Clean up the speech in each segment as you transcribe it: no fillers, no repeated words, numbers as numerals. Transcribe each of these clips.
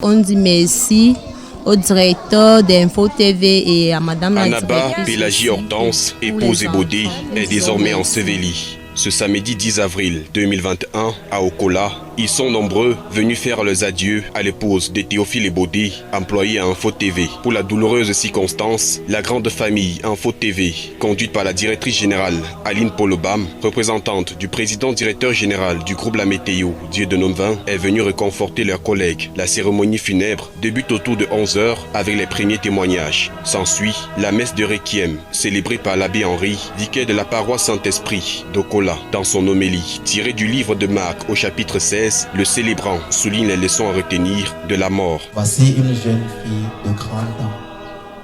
On dit merci au directeur d'Info TV et à Madame la Annaba directrice. Pélagie Hortense, épouse Ebodé, est désormais ensevelie. Ce samedi 10 avril 2021, à Okola, ils sont nombreux venus faire leurs adieux à l'épouse de Théophile Ebodé, employé à Info TV. Pour la douloureuse circonstance, la grande famille Info TV, conduite par la directrice générale Aline Polobam, représentante du président directeur général du groupe La Météo, Dieudonné Vin, est venue réconforter leurs collègues. La cérémonie funèbre débute autour de 11 h avec les premiers témoignages. S'ensuit la messe de Requiem, célébrée par l'abbé Henri, vicaire de la paroisse Saint-Esprit d'Okola. Dans son homélie, tirée du livre de Marc au chapitre 16, le célébrant souligne les leçons à retenir de la mort. Voici une jeune fille de 30 ans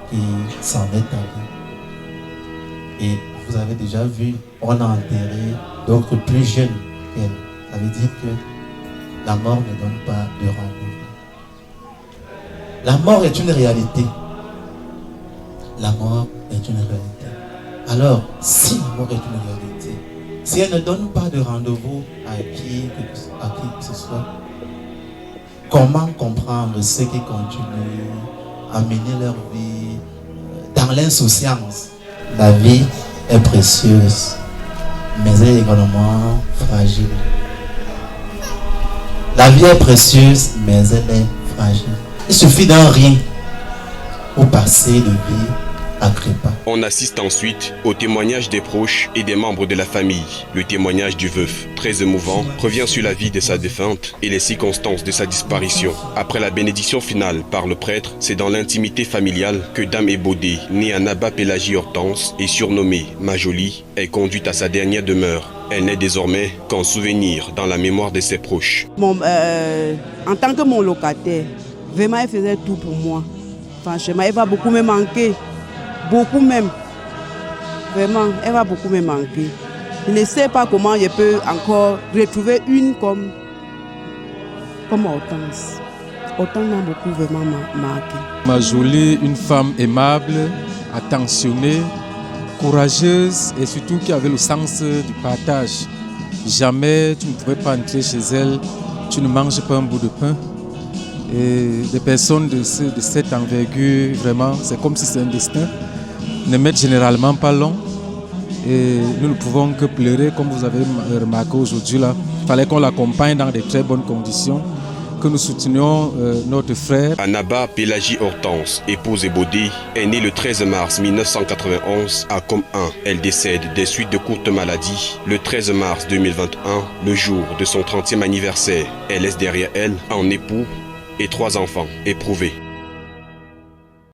qui s'en est allée. Et vous avez déjà vu, on a enterré d'autres plus jeunes qu'elle. Ça veut dire que la mort ne donne pas de rendez-vous. La mort est une réalité. La mort est une réalité. Alors, si la mort est une réalité, si elle ne donne pas de rendez-vous à qui que ce soit, comment comprendre ceux qui continuent à mener leur vie dans l'insouciance? La vie est précieuse, mais elle est également fragile. La vie est précieuse, mais elle est fragile. Il suffit d'un rien pour passer de vie à trépas. On assiste ensuite au témoignage des proches et des membres de la famille. Le témoignage du veuf, très émouvant, revient sur la vie de sa défunte et les circonstances de sa disparition. Après la bénédiction finale par le prêtre, c'est dans l'intimité familiale que Dame Ebodé, née Annaba Pélagie Hortense et surnommée Majoli, est conduite à sa dernière demeure. Elle n'est désormais qu'un souvenir dans la mémoire de ses proches. En tant que mon locataire, vraiment elle faisait tout pour moi. Franchement, elle va beaucoup me manquer. Beaucoup même. Vraiment, elle va beaucoup me manquer. Je ne sais pas comment je peux encore retrouver une comme Hortense. Hortense m'a beaucoup vraiment marqué. Majoli, une femme aimable, attentionnée, courageuse et surtout qui avait le sens du partage. Jamais tu ne pouvais pas entrer chez elle, tu ne manges pas un bout de pain. Et des personnes de cette envergure, vraiment, c'est comme si c'est un destin, ne mettent généralement pas long. Et nous ne pouvons que pleurer, comme vous avez remarqué aujourd'hui là. Il fallait qu'on l'accompagne dans de très bonnes conditions, que nous soutenions notre frère. Annaba Pélagie Hortense, épouse Ebodé, est née le 13 mars 1991 à Com 1. Elle décède des suites de courtes maladies le 13 mars 2021, le jour de son 30e anniversaire. Elle laisse derrière elle un époux et 3 enfants éprouvés.